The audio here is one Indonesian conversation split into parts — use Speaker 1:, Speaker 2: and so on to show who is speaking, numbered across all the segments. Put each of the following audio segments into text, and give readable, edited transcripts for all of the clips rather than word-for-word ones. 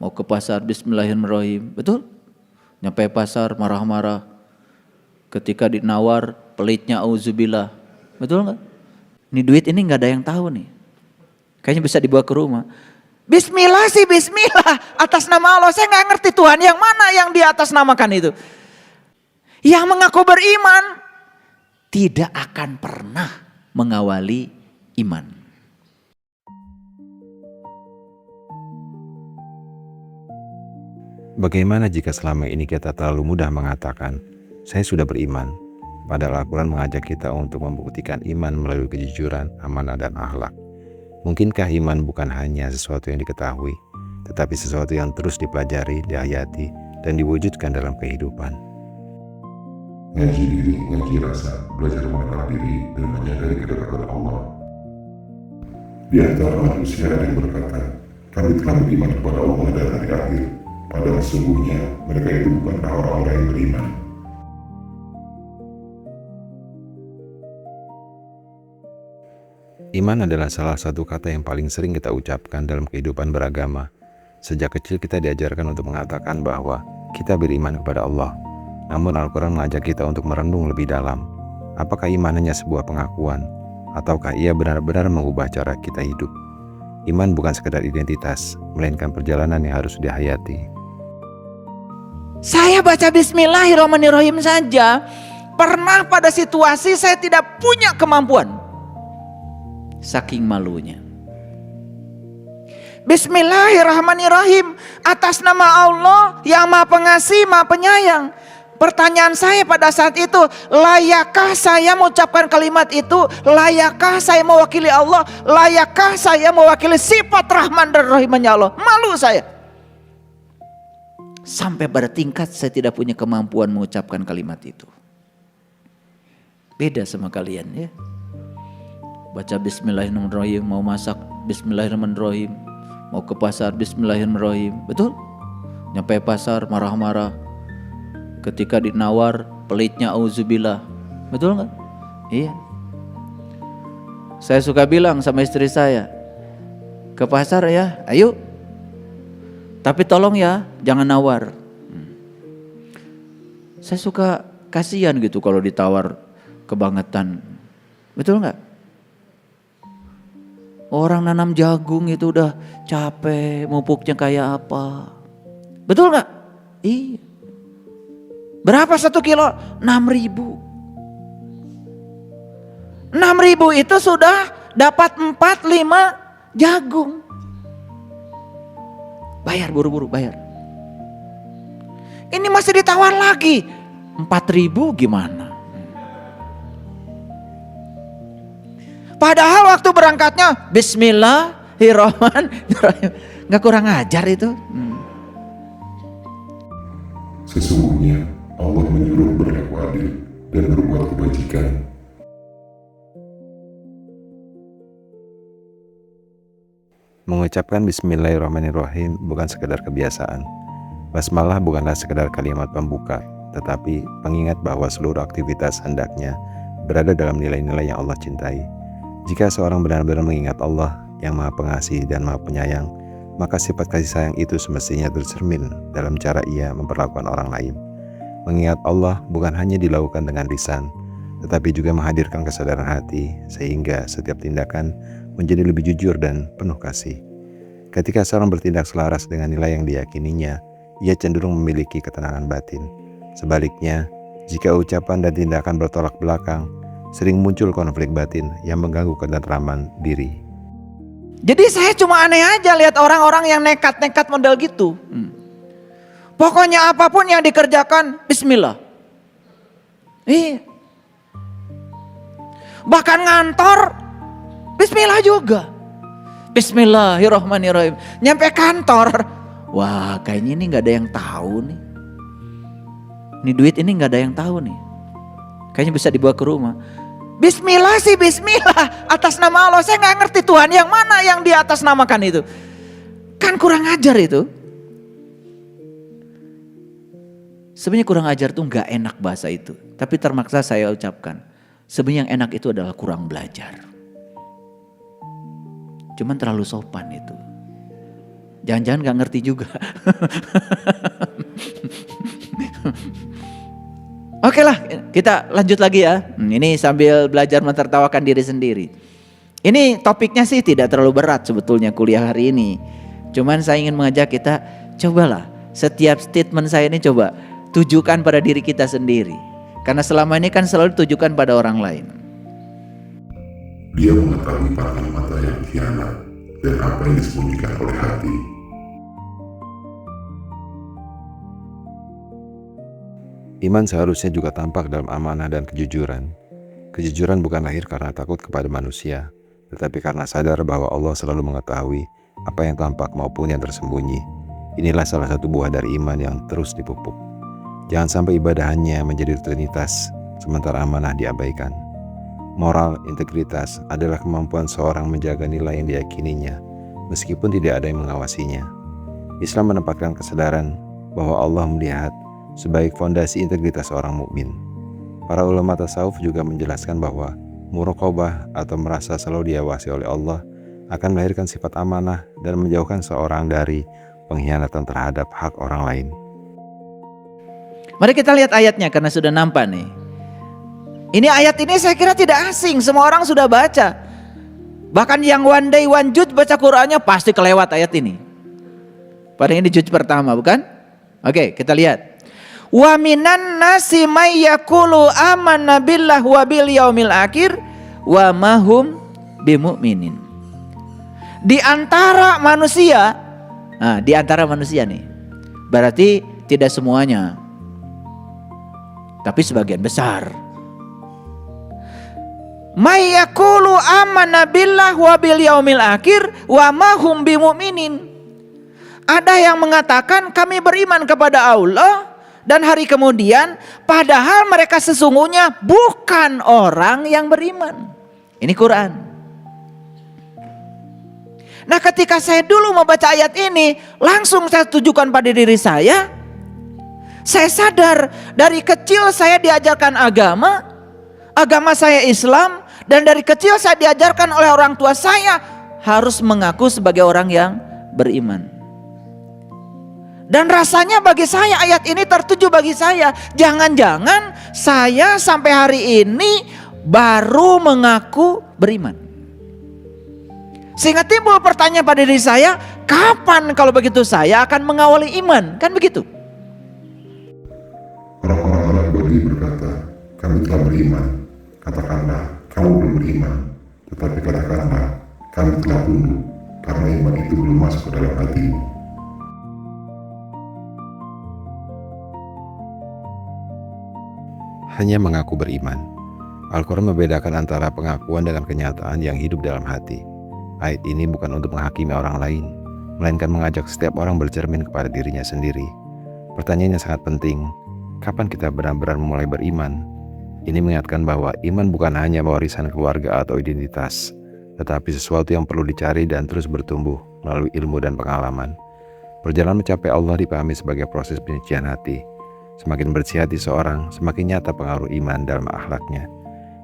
Speaker 1: mau ke pasar bismillahirrahmanirrahim, betul? Nyampe pasar marah-marah, ketika dinawar pelitnya auzubillah, betul nggak? Ini duit ini nggak ada yang tahu nih, kayaknya bisa dibawa ke rumah. Bismillah sih bismillah, atas nama Allah. Saya nggak ngerti Tuhan yang mana yang di atas namakan itu. Yang mengaku beriman tidak akan pernah mengawali iman.
Speaker 2: Bagaimana jika selama ini kita terlalu mudah mengatakan, saya sudah beriman, padahal Al-Quran mengajak kita untuk membuktikan iman melalui kejujuran, amanah, dan akhlak. Mungkinkah iman bukan hanya sesuatu yang diketahui, tetapi sesuatu yang terus dipelajari, dihayati, dan diwujudkan dalam kehidupan?
Speaker 3: Ngaji diri, ngaji rasa, belajar mengenal diri, dan menyadari kedekatan Allah. Di antara manusia ada yang berkata, kami telah beriman kepada Allah dan hari akhir, padahal sesungguhnya mereka itu bukanlah orang-orang yang beriman.
Speaker 2: Iman adalah salah satu kata yang paling sering kita ucapkan dalam kehidupan beragama. Sejak kecil kita diajarkan untuk mengatakan bahwa kita beriman kepada Allah. Namun Al-Quran mengajak kita untuk merenung lebih dalam. Apakah iman hanya sebuah pengakuan? Ataukah ia benar-benar mengubah cara kita hidup? Iman bukan sekedar identitas, melainkan perjalanan yang harus dihayati.
Speaker 1: Saya baca bismillahirrahmanirrahim saja, pernah pada situasi saya tidak punya kemampuan. Saking malunya. Bismillahirrahmanirrahim, atas nama Allah yang Maha Pengasih, Maha Penyayang. Pertanyaan saya pada saat itu, layakkah saya mengucapkan kalimat itu? Layakkah saya mewakili Allah? Layakkah saya mewakili sifat Rahman dan Rahimnya Allah? Malu saya. Sampai pada tingkat saya tidak punya kemampuan mengucapkan kalimat itu. Beda sama kalian ya. Baca bismillahirrahmanirrahim, mau masak bismillahirrahmanirrahim, mau ke pasar bismillahirrahmanirrahim, betul? Nyampe pasar marah-marah, ketika dinawar pelitnya auzubillah, betul nggak? Iya. Saya suka bilang sama istri saya, ke pasar ya, ayo. Tapi tolong ya, jangan nawar. Saya suka kasihan gitu kalau ditawar kebangetan, betul nggak? Orang nanam jagung itu udah capek, mupuknya kayak apa. Betul gak? Iya. Berapa 1 kilo? 6.000. 6.000 itu sudah dapat 4-5 jagung. Bayar buru-buru, bayar. Ini masih ditawar lagi. 4.000 gimana? Padahal waktu berangkatnya bismillahirrahmanirrahim. Gak kurang ajar itu.
Speaker 3: Sesungguhnya Allah menyuruh berlaku adil dan berbuat kebajikan.
Speaker 2: Mengucapkan bismillahirrahmanirrahim bukan sekedar kebiasaan. Basmalah bukanlah sekedar kalimat pembuka, tetapi pengingat bahwa seluruh aktivitas hendaknya berada dalam nilai-nilai yang Allah cintai. Jika seorang benar-benar mengingat Allah yang Maha Pengasih dan Maha Penyayang, maka sifat kasih sayang itu semestinya tercermin dalam cara ia memperlakukan orang lain. Mengingat Allah bukan hanya dilakukan dengan lisan, tetapi juga menghadirkan kesadaran hati, sehingga setiap tindakan menjadi lebih jujur dan penuh kasih. Ketika seorang bertindak selaras dengan nilai yang diyakininya, ia cenderung memiliki ketenangan batin. Sebaliknya, jika ucapan dan tindakan bertolak belakang, sering muncul konflik batin yang mengganggu ketentraman diri.
Speaker 1: Jadi saya cuma aneh aja lihat orang-orang yang nekat-nekat model gitu. Pokoknya apapun yang dikerjakan bismillah. Iya. Bahkan ngantor bismillah juga. Bismillahirrahmanirrahim. Nyampe kantor, wah kayaknya ini gak ada yang tahu nih. Ini duit ini gak ada yang tahu nih. Kayaknya bisa dibawa ke rumah. Bismillah sih bismillah, atas nama Allah. Saya gak ngerti Tuhan yang mana yang di atas namakan itu. Kan kurang ajar itu. Sebenarnya kurang ajar tuh gak enak bahasa itu. Tapi termaksa saya ucapkan. Sebenarnya yang enak itu adalah kurang belajar. Cuman terlalu sopan itu. Jangan-jangan gak ngerti juga. Oke lah, kita lanjut lagi ya. Ini sambil belajar mentertawakan diri sendiri. Ini topiknya sih tidak terlalu berat sebetulnya kuliah hari ini. Cuman saya ingin mengajak kita, cobalah setiap statement saya ini coba tujukan pada diri kita sendiri. Karena selama ini kan selalu ditujukan pada orang lain.
Speaker 3: Dia mengetahui pandangan mata yang khianat dan apa yang disembunyikan oleh hati.
Speaker 2: Iman seharusnya juga tampak dalam amanah dan kejujuran. Kejujuran bukan lahir karena takut kepada manusia, tetapi karena sadar bahwa Allah selalu mengetahui apa yang tampak maupun yang tersembunyi. Inilah salah satu buah dari iman yang terus dipupuk. Jangan sampai ibadah hanya menjadi rutinitas, sementara amanah diabaikan. Moral, integritas adalah kemampuan seorang menjaga nilai yang diyakininya, meskipun tidak ada yang mengawasinya. Islam menempatkan kesadaran bahwa Allah melihat sebagai fondasi integritas seorang mukmin. Para ulama tasawuf juga menjelaskan bahwa muraqabah atau merasa selalu diawasi oleh Allah akan melahirkan sifat amanah dan menjauhkan seorang dari pengkhianatan terhadap hak orang lain.
Speaker 1: Mari kita lihat ayatnya karena sudah nampak nih. Ini ayat ini saya kira tidak asing, semua orang sudah baca. Bahkan yang one day one juz baca Qur'annya pasti kelewat ayat ini. Padahal ini juz pertama bukan? Oke, kita lihat. Wa minan nasi may yaqulu amanna billah wa bil yaumil akhir wa ma hum bimu'minin. Di antara manusia, nah di antara manusia nih. Berarti tidak semuanya. Tapi sebagian besar. May yaqulu amanna billah wa bil yaumil akhir wa ma hum bimu'minin. Ada yang mengatakan kami beriman kepada Allah dan hari kemudian, padahal mereka sesungguhnya bukan orang yang beriman. Ini Quran. Nah, ketika saya dulu membaca ayat ini, langsung saya tujukan pada diri saya. Saya sadar dari kecil saya diajarkan agama saya Islam, dan dari kecil saya diajarkan oleh orang tua saya harus mengaku sebagai orang yang beriman. Dan rasanya bagi saya ayat ini tertuju bagi saya. Jangan-jangan saya sampai hari ini baru mengaku beriman. Sehingga timbul pertanyaan pada diri saya, kapan kalau begitu saya akan mengawali iman? Kan begitu.
Speaker 3: Orang-orang Arab Badui berkata, kami telah beriman. Katakanlah, kamu belum beriman. Tetapi katakanlah, kami telah tunduk. Karena iman itu belum masuk ke dalam hatimu.
Speaker 2: Hanya mengaku beriman. Al-Quran membedakan antara pengakuan dengan kenyataan yang hidup dalam hati. Ayat ini bukan untuk menghakimi orang lain, melainkan mengajak setiap orang bercermin kepada dirinya sendiri. Pertanyaan yang sangat penting, kapan kita benar-benar mulai beriman? Ini mengingatkan bahwa iman bukan hanya warisan keluarga atau identitas, tetapi sesuatu yang perlu dicari dan terus bertumbuh melalui ilmu dan pengalaman. Perjalanan mencapai Allah dipahami sebagai proses penyucian hati. Semakin bersih hati seorang, semakin nyata pengaruh iman dalam akhlaknya.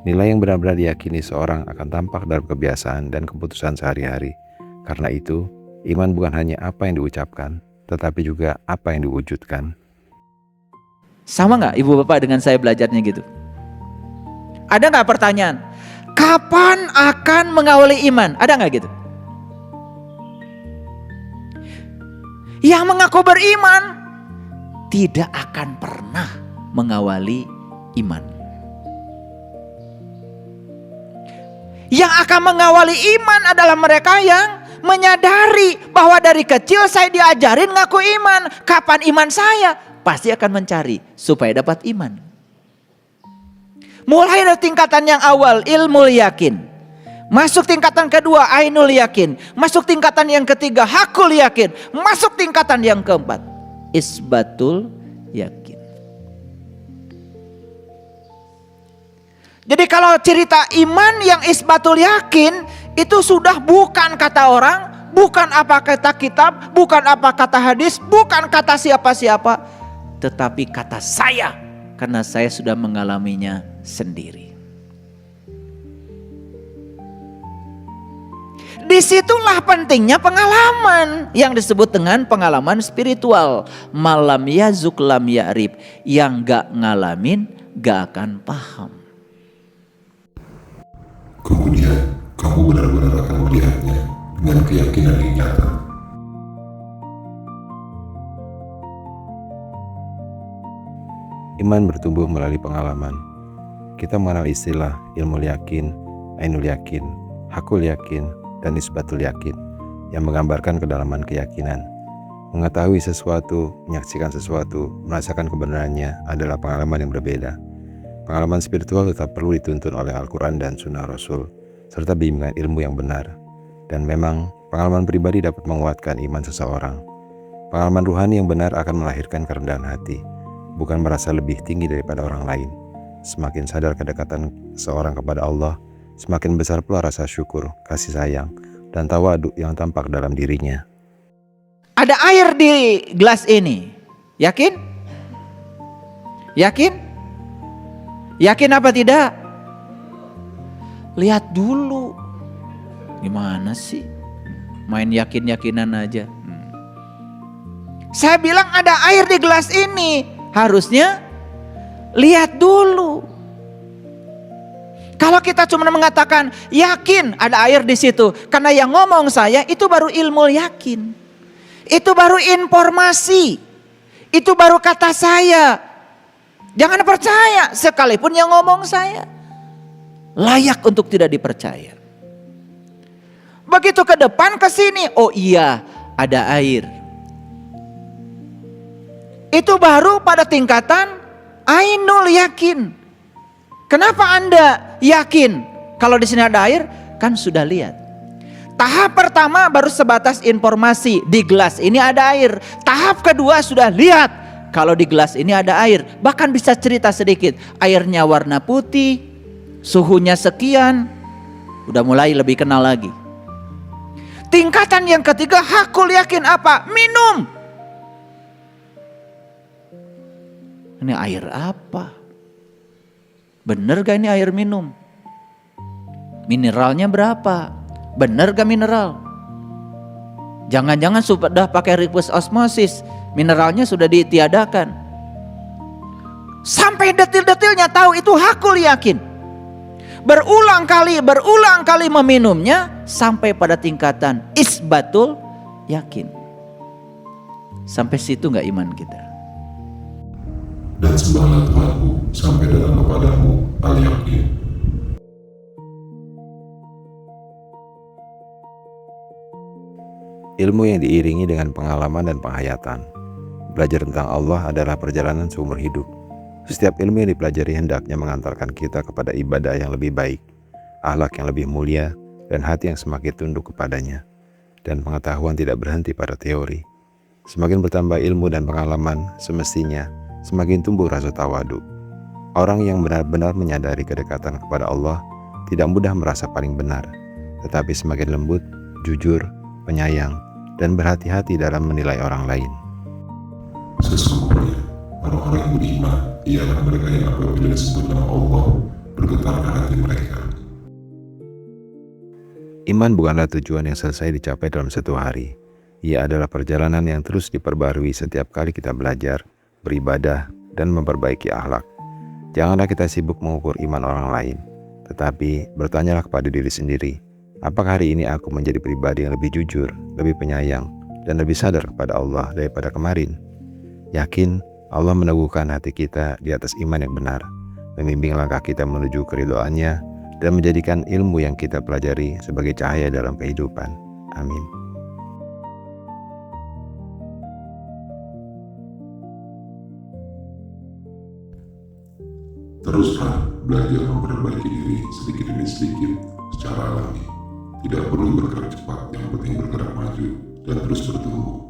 Speaker 2: Nilai yang benar-benar diyakini seorang akan tampak dalam kebiasaan dan keputusan sehari-hari. Karena itu, iman bukan hanya apa yang diucapkan, tetapi juga apa yang diwujudkan.
Speaker 1: Sama gak ibu bapak dengan saya belajarnya gitu? Ada gak pertanyaan? Kapan akan mengawali iman? Ada gak gitu? Yang mengaku beriman tidak akan pernah mengawali iman. Yang akan mengawali iman adalah mereka yang menyadari bahwa dari kecil saya diajarin ngaku iman. Kapan iman saya? Pasti akan mencari supaya dapat iman. Mulai dari tingkatan yang awal, ilmu yakin. Masuk tingkatan kedua, ainul yakin. Masuk tingkatan yang ketiga, hakul yakin. Masuk tingkatan yang keempat, isbatul yakin. Jadi kalau cerita iman yang isbatul yakin, itu sudah bukan kata orang, bukan apa kata kitab, bukan apa kata hadis, bukan kata siapa-siapa, tetapi kata saya, karena saya sudah mengalaminya sendiri. Disitulah pentingnya pengalaman yang disebut dengan pengalaman spiritual. Malam yazuk lam ya'rif, yang gak ngalamin gak akan paham.
Speaker 3: Kemudian kamu benar-benar akan melihatnya dengan keyakinan yang nyata.
Speaker 2: Iman bertumbuh melalui pengalaman. Kita mengenal istilah ilmu yakin, ainul yakin, hakul yakin, dan isbatul yakin yang menggambarkan kedalaman keyakinan. Mengetahui sesuatu, menyaksikan sesuatu, merasakan kebenarannya adalah pengalaman yang berbeda. Pengalaman spiritual tetap perlu dituntun oleh Al-Quran dan Sunnah Rasul, serta bimbingan ilmu yang benar. Dan memang, pengalaman pribadi dapat menguatkan iman seseorang. Pengalaman ruhani yang benar akan melahirkan kerendahan hati, bukan merasa lebih tinggi daripada orang lain. Semakin sadar kedekatan seorang kepada Allah, semakin besar pula rasa syukur, kasih sayang, dan tawadu yang tampak dalam dirinya.
Speaker 1: Ada air di gelas ini. Yakin? Yakin? Yakin apa tidak? Lihat dulu. Gimana sih? Main yakin-yakinan aja. Saya bilang ada air di gelas ini. Harusnya lihat dulu. Kalau kita cuma mengatakan yakin ada air di situ, karena yang ngomong saya itu baru ilmu yakin. Itu baru informasi. Itu baru kata saya. Jangan percaya sekalipun yang ngomong saya. Layak untuk tidak dipercaya. Begitu ke depan ke sini, oh iya, ada air. Itu baru pada tingkatan ainul yakin. Kenapa Anda yakin kalau di sini ada air? Kan sudah lihat. Tahap pertama baru sebatas informasi, di gelas ini ada air. Tahap kedua sudah lihat kalau di gelas ini ada air. Bahkan bisa cerita sedikit, airnya warna putih, suhunya sekian. Udah mulai lebih kenal lagi. Tingkatan yang ketiga, hakul yakin apa? Minum. Ini air apa? Bener gak ini air minum? Mineralnya berapa? Bener gak mineral? Jangan-jangan sudah pakai reverse osmosis, mineralnya sudah ditiadakan. Sampai detil-detilnya tahu, itu hakul yakin. Berulang kali meminumnya sampai pada tingkatan isbatul yakin. Sampai situ gak iman kita?
Speaker 3: Dan sembahlah Tuhanmu sampai datang kepadamu al-yakin.
Speaker 2: Ilmu yang diiringi dengan pengalaman dan penghayatan. Belajar tentang Allah adalah perjalanan seumur hidup. Setiap ilmu yang dipelajari hendaknya mengantarkan kita kepada ibadah yang lebih baik, akhlak yang lebih mulia, dan hati yang semakin tunduk kepadanya. Dan pengetahuan tidak berhenti pada teori. Semakin bertambah ilmu dan pengalaman, semestinya semakin tumbuh rasa tawadu. Orang yang benar-benar menyadari kedekatan kepada Allah tidak mudah merasa paling benar, tetapi semakin lembut, jujur, penyayang, dan berhati-hati dalam menilai orang lain.
Speaker 3: Sesungguhnya orang-orang yang beriman ialah mereka yang apabila disebut nama Allah bergetarkan hati mereka.
Speaker 2: Iman bukanlah tujuan yang selesai dicapai dalam satu hari. Ia adalah perjalanan yang terus diperbarui setiap kali kita belajar, beribadah, dan memperbaiki akhlak. Janganlah kita sibuk mengukur iman orang lain, tetapi bertanyalah kepada diri sendiri, apakah hari ini aku menjadi pribadi yang lebih jujur, lebih penyayang, dan lebih sadar kepada Allah daripada kemarin? Yakin Allah meneguhkan hati kita di atas iman yang benar, membimbing langkah kita menuju keridhoannya, dan menjadikan ilmu yang kita pelajari sebagai cahaya dalam kehidupan. Amin.
Speaker 3: Teruslah belajar memperbaiki diri sedikit demi sedikit secara alami. Tidak perlu bergerak cepat, yang penting bergerak maju dan terus bertumbuh.